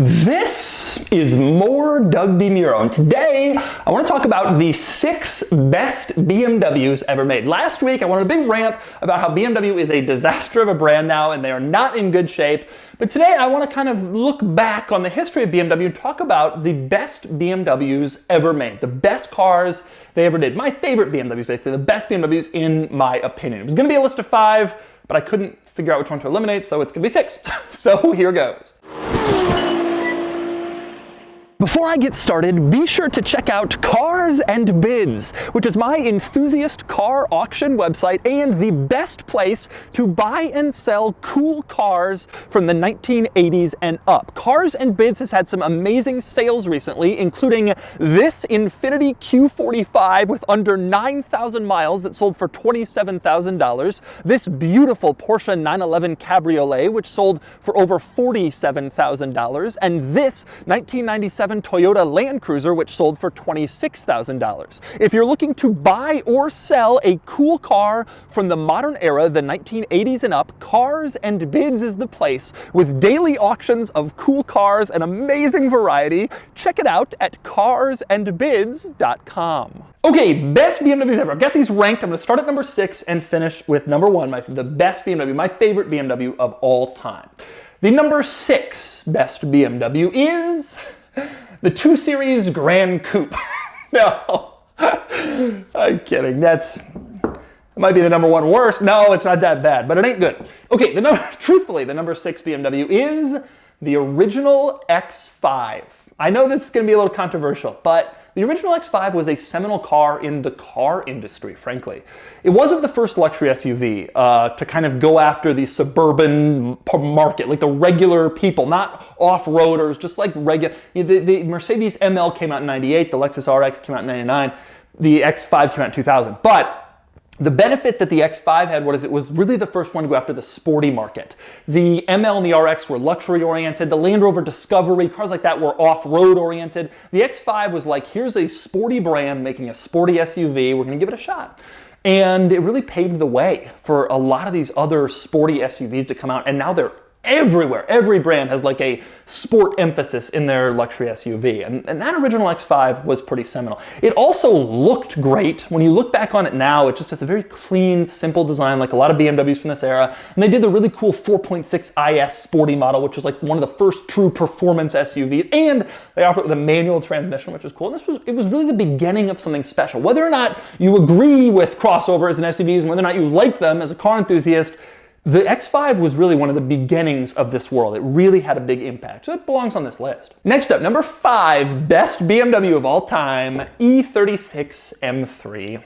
This is more Doug DeMuro, and today I want to talk about the 6 best BMWs ever made. Last week I went on a big rant about how BMW is a disaster of a brand now and they are not in good shape, but today I want to kind of look back on the history of BMW and talk about the best BMWs ever made, the best cars they ever did. My favorite BMWs, basically, the best BMWs in my opinion. It was going to be a list of 5, but I couldn't figure out which one to eliminate, so it's going to be 6. So here goes. Before I get started, be sure to check out Cars and Bids, which is my enthusiast car auction website and the best place to buy and sell cool cars from the 1980s and up. Cars and Bids has had some amazing sales recently, including this Infiniti Q45 with under 9,000 miles that sold for $27,000, this beautiful Porsche 911 Cabriolet, which sold for over $47,000, and this 1997 Toyota Land Cruiser, which sold for $26,000. If you're looking to buy or sell a cool car from the modern era, the 1980s and up, Cars and Bids is the place, with daily auctions of cool cars and amazing variety. Check it out at carsandbids.com. Okay, best BMWs ever. I've got these ranked. I'm going to start at number 6 and finish with number 1, the best BMW, my favorite BMW of all time. The number 6 best BMW is the 2 Series Grand Coupe. No, I'm kidding. That might be the number 1 worst. No, it's not that bad, but it ain't good. Okay, truthfully, the number 6 BMW is the original X5. I know this is going to be a little controversial, but the original X5 was a seminal car in the car industry, frankly. It wasn't the first luxury SUV to kind of go after the suburban market, like the regular people, not off-roaders, just like regular. The Mercedes ML came out in 98, the Lexus RX came out in 99, the X5 came out in 2000. But the benefit that the X5 had was really the first one to go after the sporty market. The ML and the RX were luxury oriented. The Land Rover Discovery, cars like that, were off-road oriented. The X5 was like, here's a sporty brand making a sporty SUV. We're going to give it a shot. And it really paved the way for a lot of these other sporty SUVs to come out. And now they're everywhere. Every brand has like a sport emphasis in their luxury SUV. And that original X5 was pretty seminal. It also looked great. When you look back on it now, it just has a very clean, simple design, like a lot of BMWs from this era. And they did the really cool 4.6 IS sporty model, which was like one of the first true performance SUVs. And they offer it with a manual transmission, which was cool. And it was really the beginning of something special. Whether or not you agree with crossovers and SUVs, and whether or not you like them as a car enthusiast, the X5 was really one of the beginnings of this world. It really had a big impact, so it belongs on this list. Next up, number 5, best BMW of all time, E36 M3.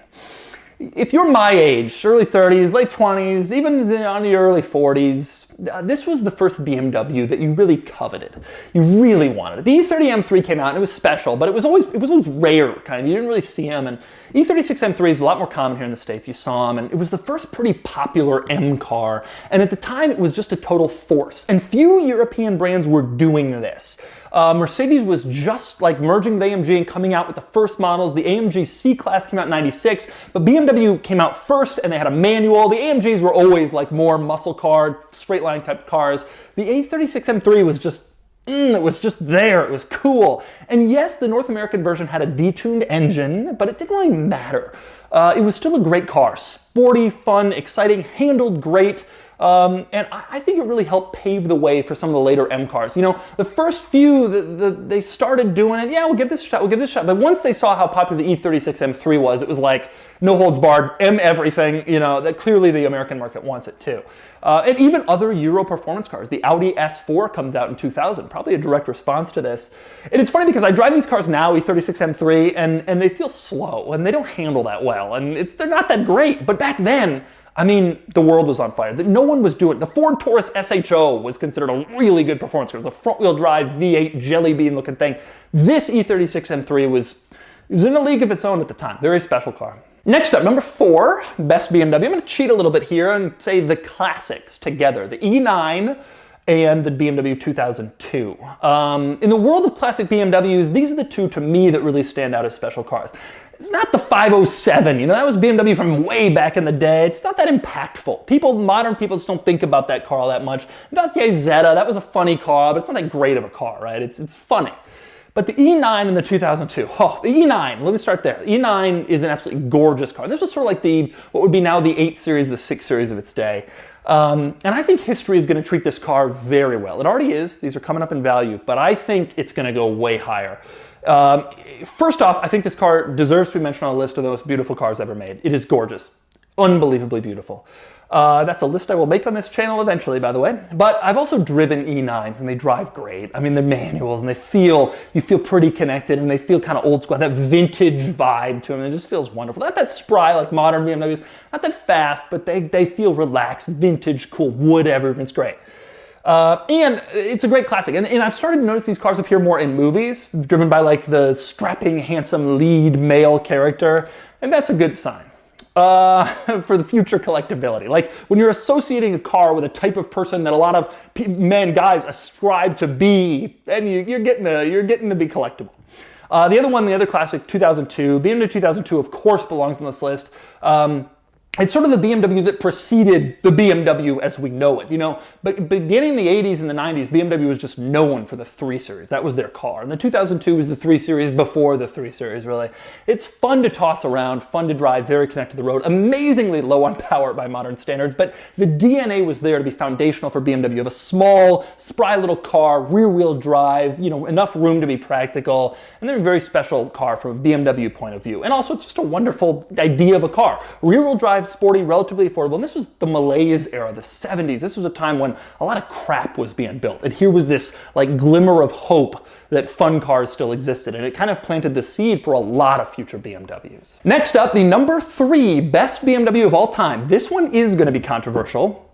If you're my age, early 30s, late 20s, even on your early 40s, this was the first BMW that you really coveted. You really wanted it. The E30 M3 came out and it was special, but it was always rare, kind of. You didn't really see them. And E36 M3 is a lot more common here in the States. You saw them, and it was the first pretty popular M car. And at the time, it was just a total force. And few European brands were doing this. Mercedes was just like merging with AMG and coming out with the first models. The AMG C-Class came out in 96, but BMW came out first and they had a manual. The AMGs were always like more muscle car, straight line type cars. The A36 M3 was just, it was just there. It was cool. And yes, the North American version had a detuned engine, but it didn't really matter. It was still a great car. Sporty, fun, exciting, handled great. And I think it really helped pave the way for some of the later M cars. You know, the first few, they started doing it, yeah, we'll give this a shot, we'll give this a shot. But once they saw how popular the E36 M3 was, it was like, no holds barred, M everything, you know, that clearly the American market wants it too. And even other Euro performance cars. The Audi S4 comes out in 2000, probably a direct response to this. And it's funny because I drive these cars now, E36 M3, and they feel slow, and they don't handle that well, and they're not that great. But back then, I mean, the world was on fire. No one was doing it. The Ford Taurus SHO was considered a really good performance car. It was a front-wheel drive V8 jelly bean looking thing. This E36 M3 was in a league of its own at the time. Very special car. Next up, number 4, best BMW. I'm going to cheat a little bit here and say the classics together. The E9 and the BMW 2002. In the world of classic BMWs, these are the two to me that really stand out as special cars. It's not the 507, you know, that was BMW from way back in the day. It's not that impactful. Modern people just don't think about that car all that much. Not the Zeta, that was a funny car, but it's not that great of a car, right? It's funny. But the E9 and the 2002, the E9, let me start there. The E9 is an absolutely gorgeous car. This was sort of like what would be now the 8 Series, the 6 Series of its day. And I think history is going to treat this car very well. It already is. These are coming up in value, but I think it's going to go way higher. First off, I think this car deserves to be mentioned on a list of the most beautiful cars ever made. It is gorgeous. Unbelievably beautiful. That's a list I will make on this channel eventually, by the way. But I've also driven E9s, and they drive great. I mean, they're manuals, and you feel pretty connected, and they feel kind of old school, that vintage vibe to them. It just feels wonderful. Not that spry like modern BMWs, not that fast, but they feel relaxed, vintage, cool, whatever. It's great. And it's a great classic. And I've started to notice these cars appear more in movies, driven by like the strapping, handsome lead male character, and that's a good sign. For the future collectability. Like when you're associating a car with a type of person that a lot of guys ascribe to be, and you're getting to be collectible. The other classic, 2002, BMW 2002 of course belongs on this list. It's sort of the BMW that preceded the BMW as we know it, you know. But beginning in the 80s and the 90s, BMW was just known for the 3 Series. That was their car. And the 2002 was the 3 Series before the 3 Series, really. It's fun to toss around, fun to drive, very connected to the road, amazingly low on power by modern standards, but the DNA was there to be foundational for BMW. You have a small, spry little car, rear-wheel drive, you know, enough room to be practical, and they're a very special car from a BMW point of view. And also, it's just a wonderful idea of a car. Rear-wheel drive, sporty, relatively affordable. And this was the malaise era, the 70s. This was a time when a lot of crap was being built. And here was this like glimmer of hope that fun cars still existed. And it kind of planted the seed for a lot of future BMWs. Next up, the number 3 best BMW of all time. This one is going to be controversial.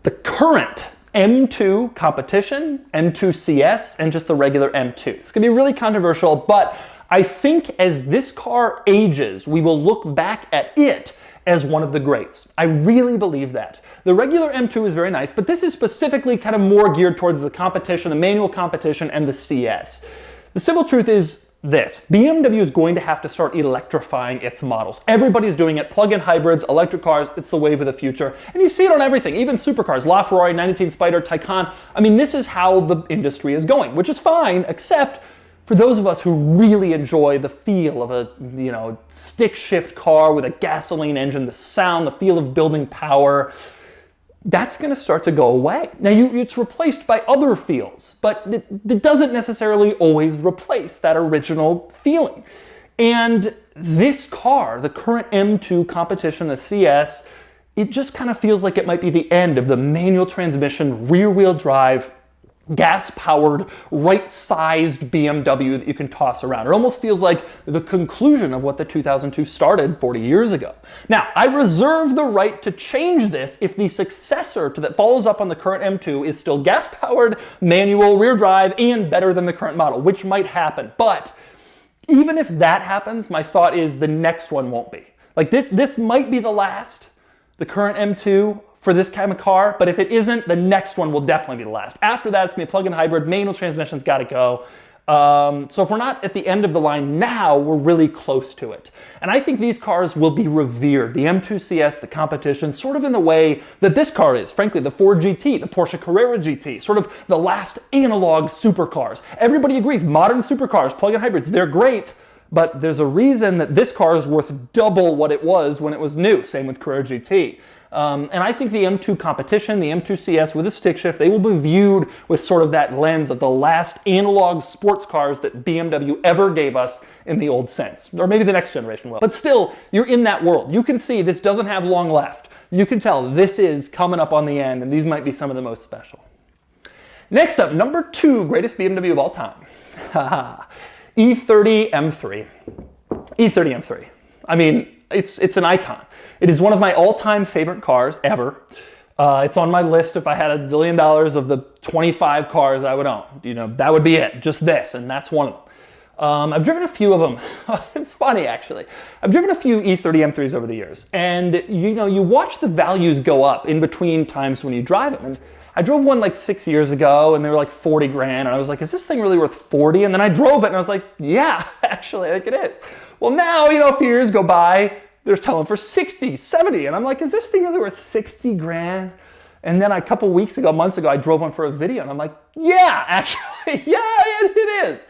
The current M2 competition, M2 CS, and just the regular M2. It's going to be really controversial, but I think as this car ages, we will look back at it as one of the greats. I really believe that. The regular M2 is very nice, but this is specifically kind of more geared towards the competition, the manual competition, and the CS. The simple truth is this. BMW is going to have to start electrifying its models. Everybody's doing it. Plug-in hybrids, electric cars, it's the wave of the future. And you see it on everything, even supercars, LaFerrari, 918 Spider, Taycan. I mean, this is how the industry is going, which is fine, except for those of us who really enjoy the feel of a, you know, stick shift car with a gasoline engine, the sound, the feel of building power, that's going to start to go away. Now, it's replaced by other feels, but it doesn't necessarily always replace that original feeling. And this car, the current M2 competition, the CS, it just kind of feels like it might be the end of the manual transmission, rear-wheel drive, gas-powered, right-sized BMW that you can toss around. It almost feels like the conclusion of what the 2002 started 40 years ago. Now, I reserve the right to change this if the successor that follows up on the current M2 is still gas-powered, manual, rear drive, and better than the current model, which might happen. But even if that happens, my thought is the next one won't be. Like this might be the last, the current M2, for this kind of car, but if it isn't, the next one will definitely be the last. After that, it's gonna be a plug-in hybrid, manual transmission's gotta go. So if we're not at the end of the line now, we're really close to it. And I think these cars will be revered. The M2 CS, the competition, sort of in the way that this car is. Frankly, the Ford GT, the Porsche Carrera GT, sort of the last analog supercars. Everybody agrees, modern supercars, plug-in hybrids, they're great, but there's a reason that this car is worth double what it was when it was new. Same with Carrera GT. And I think the M2 competition, the M2 CS with a stick shift, they will be viewed with sort of that lens of the last analog sports cars that BMW ever gave us in the old sense. Or maybe the next generation will. But still, you're in that world. You can see this doesn't have long left. You can tell this is coming up on the end, and these might be some of the most special. Next up, number 2 greatest BMW of all time. E30 M3. E30 M3. I mean, it's an icon. It is one of my all-time favorite cars ever. It's on my list if I had $1 zillion of the 25 cars I would own. You know, that would be it, just this, and that's one of them. I've driven a few of them. It's funny, actually. I've driven a few E30 M3s over the years, and you know, you watch the values go up in between times when you drive them. And I drove one like 6 years ago and they were like 40 grand. And I was like, is this thing really worth 40? And then I drove it and I was like, yeah, actually, I think it is. Well, now, you know, a few years go by, they're selling for 60, 70. And I'm like, is this thing really worth 60 grand? And then a couple weeks ago, months ago, I drove one for a video and I'm like, yeah, actually, yeah, it is.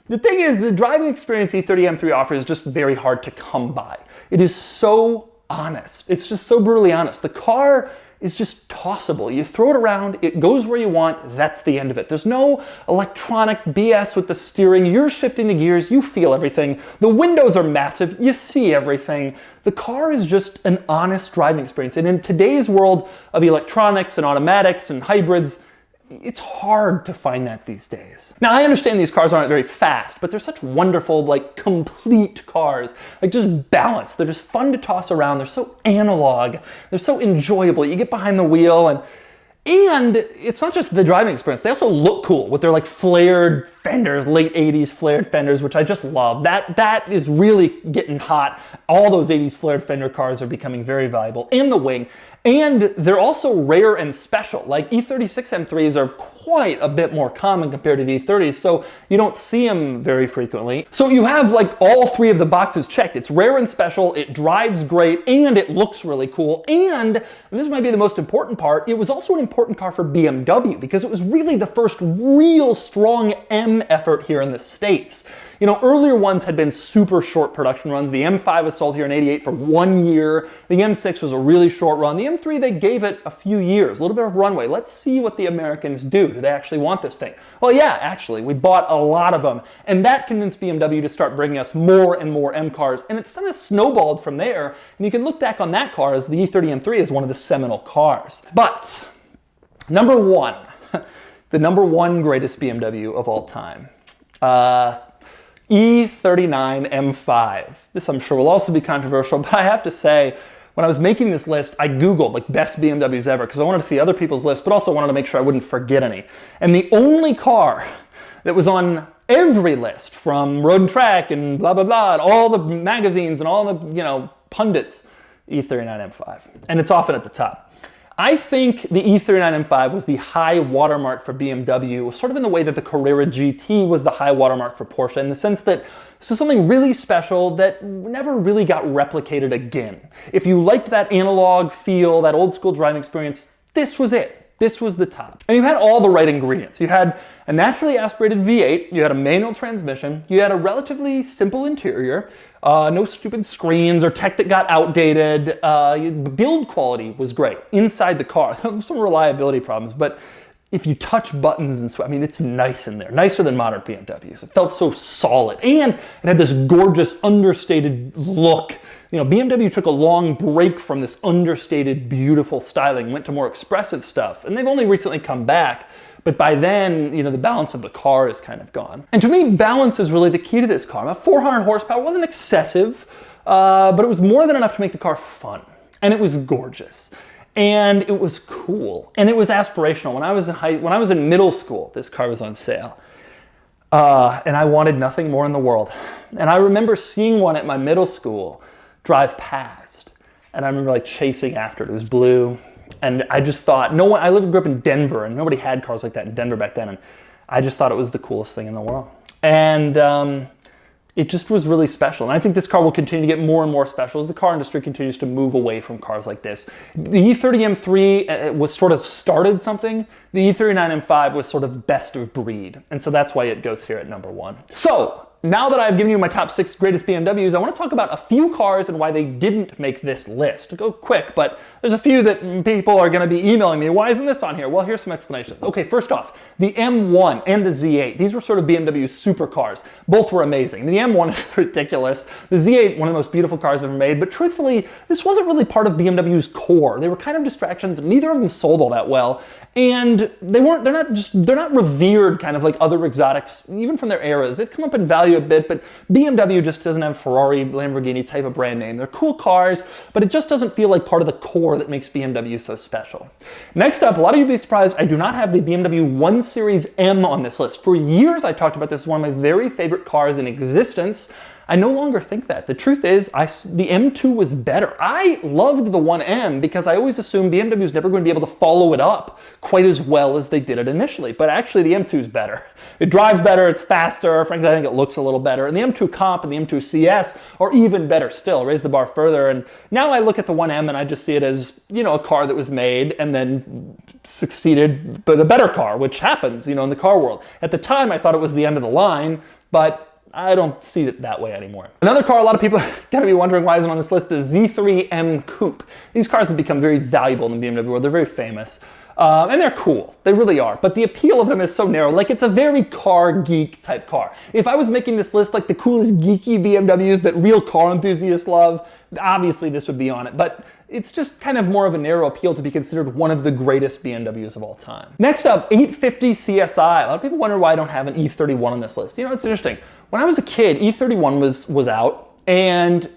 The thing is, the driving experience E30 M3 offers is just very hard to come by. It is so honest. It's just so brutally honest. The car is just tossable. You throw it around, it goes where you want, that's the end of it. There's no electronic BS with the steering. You're shifting the gears, you feel everything. The windows are massive, you see everything. The car is just an honest driving experience. And in today's world of electronics and automatics and hybrids, it's hard to find that these days. Now, I understand these cars aren't very fast, but they're such wonderful, like, complete cars. Like, just balanced. They're just fun to toss around. They're so analog. They're so enjoyable. You get behind the wheel and it's not just the driving experience. They also look cool with their like flared fenders, late 80s flared fenders, which I just love. That is really getting hot. All those 80s flared fender cars are becoming very valuable. And the wing. And they're also rare and special. Like E36 M3s are quite a bit more common compared to the E30s, so you don't see them very frequently. So you have like all three of the boxes checked. It's rare and special, it drives great, and it looks really cool. And this might be the most important part, it was also an important car for BMW because it was really the first real strong M effort here in the States. You know, earlier ones had been super short production runs. The M5 was sold here in '88 for 1 year. The M6 was a really short run. The M3, they gave it a few years, a little bit of runway. Let's see what the Americans do. Do they actually want this thing? Well, yeah, actually, we bought a lot of them. And that convinced BMW to start bringing us more and more M cars. And it's kind of snowballed from there. And you can look back on that car as the E30 M3 is one of the seminal cars. But number one, the number one greatest BMW of all time. E39 M5. This I'm sure will also be controversial, but I have to say, when I was making this list, I Googled like best BMWs ever because I wanted to see other people's lists, but also wanted to make sure I wouldn't forget any. And the only car that was on every list from Road and Track and blah, blah, blah, and all the magazines and all the, you know, pundits, E39 M5. And it's often at the top. I think the E39 M5 was the high watermark for BMW, sort of in the way that the Carrera GT was the high watermark for Porsche, in the sense that this was something really special that never really got replicated again. If you liked that analog feel, that old school driving experience, this was it. This was the top. And you had all the right ingredients. You had a naturally aspirated V8, you had a manual transmission, you had a relatively simple interior, no stupid screens or tech that got outdated. Build quality was great inside the car. There's some reliability problems, but if you touch buttons and I mean, it's nice in there, nicer than modern BMWs. It felt so solid, and it had this gorgeous, understated look. You know, BMW took a long break from this understated, beautiful styling, went to more expressive stuff, and they've only recently come back. But by then, you know, the balance of the car is kind of gone. And to me, balance is really the key to this car. About 400 horsepower wasn't excessive, but it was more than enough to make the car fun. And it was gorgeous. And it was cool. And it was aspirational. When I was in middle school, this car was on sale. And I wanted nothing more in the world. And I remember seeing one at my middle school drive past. And I remember like chasing after it. It was blue. And I just thought, grew up in Denver, and nobody had cars like that in Denver back then. And I just thought it was the coolest thing in the world. And it just was really special. And I think this car will continue to get more and more special as the car industry continues to move away from cars like this. The E30 M3 was sort of started something. The E39 M5 was sort of best of breed. And so that's why it goes here at number one. So, now that I've given you my top 6 greatest BMWs, I want to talk about a few cars and why they didn't make this list. Go quick, but there's a few that people are going to be emailing me. Why isn't this on here? Well, here's some explanations. Okay, first off, the M1 and the Z8. These were sort of BMW's supercars. Both were amazing. The M1 is ridiculous. The Z8, one of the most beautiful cars ever made, but truthfully, this wasn't really part of BMW's core. They were kind of distractions. Neither of them sold all that well. And they're not revered kind of like other exotics, even from their eras. They've come up in value a bit, but BMW just doesn't have Ferrari, Lamborghini type of brand name. They're cool cars, but it just doesn't feel like part of the core that makes BMW so special. Next up, a lot of you will be surprised, I do not have the BMW 1 Series M on this list. For years, I talked about this as one of my very favorite cars in existence. I no longer think that. The truth is, the M2 was better. I loved the 1M because I always assumed BMW was never going to be able to follow it up quite as well as they did it initially. But actually, the M2 is better. It drives better, it's faster, frankly, I think it looks a little better. And the M2 Comp and the M2 CS are even better still, raise the bar further. And now I look at the 1M and I just see it as, you know, a car that was made and then succeeded with a better car, which happens, you know, in the car world. At the time, I thought it was the end of the line, but I don't see it that way anymore. Another car a lot of people are going to be wondering why isn't on this list, the Z3M Coupe. These cars have become very valuable in the BMW world. They're very famous. And they're cool. They really are. But the appeal of them is so narrow. Like, it's a very car geek type car. If I was making this list like the coolest geeky BMWs that real car enthusiasts love, obviously this would be on it. But it's just kind of more of a narrow appeal to be considered one of the greatest BMWs of all time. Next up, 850 CSI. A lot of people wonder why I don't have an E31 on this list. You know, it's interesting. When I was a kid, E31 was out, and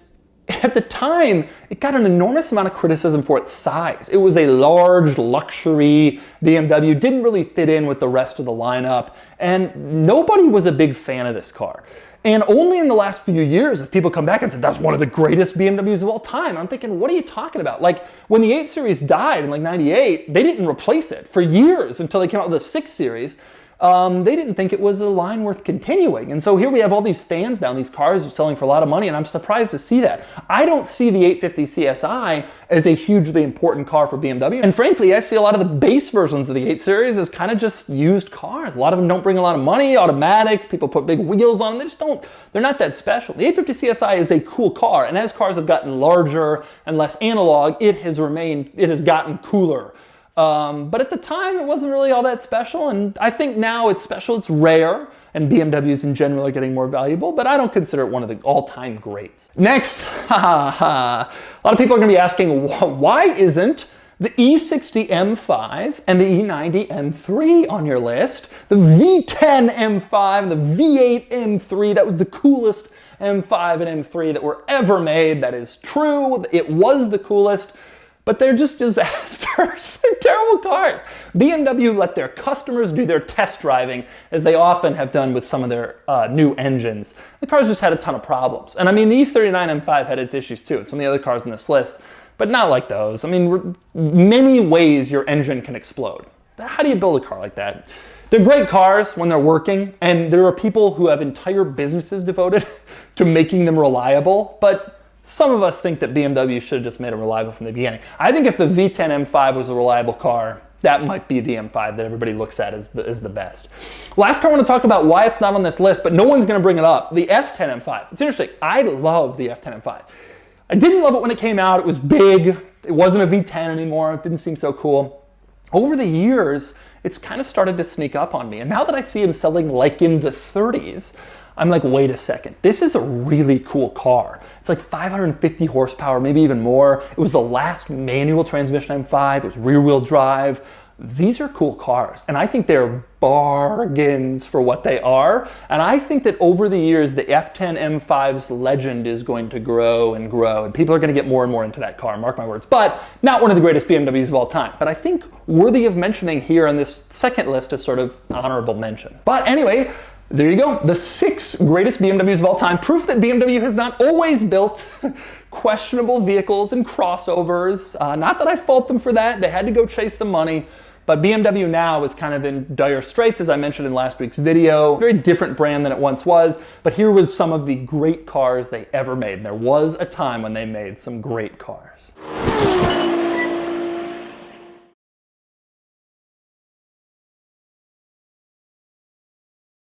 at the time, it got an enormous amount of criticism for its size. It was a large luxury BMW, didn't really fit in with the rest of the lineup, and nobody was a big fan of this car. And only in the last few years have people come back and said, that's one of the greatest BMWs of all time. I'm thinking, what are you talking about? Like, when the 8 Series died in like 98, they didn't replace it for years until they came out with the 6 Series. They didn't think it was a line worth continuing. And so here we have all these fans now, these cars are selling for a lot of money, and I'm surprised to see that. I don't see the 850 CSI as a hugely important car for BMW. And frankly, I see a lot of the base versions of the 8 Series as kind of just used cars. A lot of them don't bring a lot of money, automatics, people put big wheels on them, they're not that special. The 850 CSI is a cool car, and as cars have gotten larger and less analog, it has gotten cooler. But at the time, it wasn't really all that special, and I think now it's special, it's rare, and BMWs in general are getting more valuable, but I don't consider it one of the all-time greats. Next, a lot of people are going to be asking, why isn't the E60 M5 and the E90 M3 on your list? The V10 M5 and the V8 M3, that was the coolest M5 and M3 that were ever made. That is true, it was the coolest. But they're just disasters. They're terrible cars. BMW let their customers do their test driving, as they often have done with some of their new engines. The cars just had a ton of problems. And I mean, the E39 M5 had its issues too. It's some of the other cars on this list, but not like those. I mean, many ways your engine can explode. How do you build a car like that? They're great cars when they're working, and there are people who have entire businesses devoted to making them reliable, but some of us think that BMW should have just made it reliable from the beginning. I think if the V10 M5 was a reliable car, that might be the M5 that everybody looks at as the best. Last car I want to talk about why it's not on this list, but no one's going to bring it up, the F10 M5. It's interesting. I love the F10 M5. I didn't love it when it came out. It was big. It wasn't a V10 anymore. It didn't seem so cool. Over the years, it's kind of started to sneak up on me. And now that I see him selling like in the 30s, I'm like, wait a second, this is a really cool car. It's like 550 horsepower, maybe even more. It was the last manual transmission M5, it was rear wheel drive. These are cool cars, and I think they're bargains for what they are. And I think that over the years, the F10 M5's legend is going to grow and grow, and people are gonna get more and more into that car, mark my words. But not one of the greatest BMWs of all time. But I think worthy of mentioning here on this second list is sort of honorable mention. But anyway, there you go, the 6 greatest BMWs of all time. Proof that BMW has not always built questionable vehicles and crossovers. Not that I fault them for that, they had to go chase the money. But BMW now is kind of in dire straits, as I mentioned in last week's video. Very different brand than it once was, but here was some of the great cars they ever made. And there was a time when they made some great cars.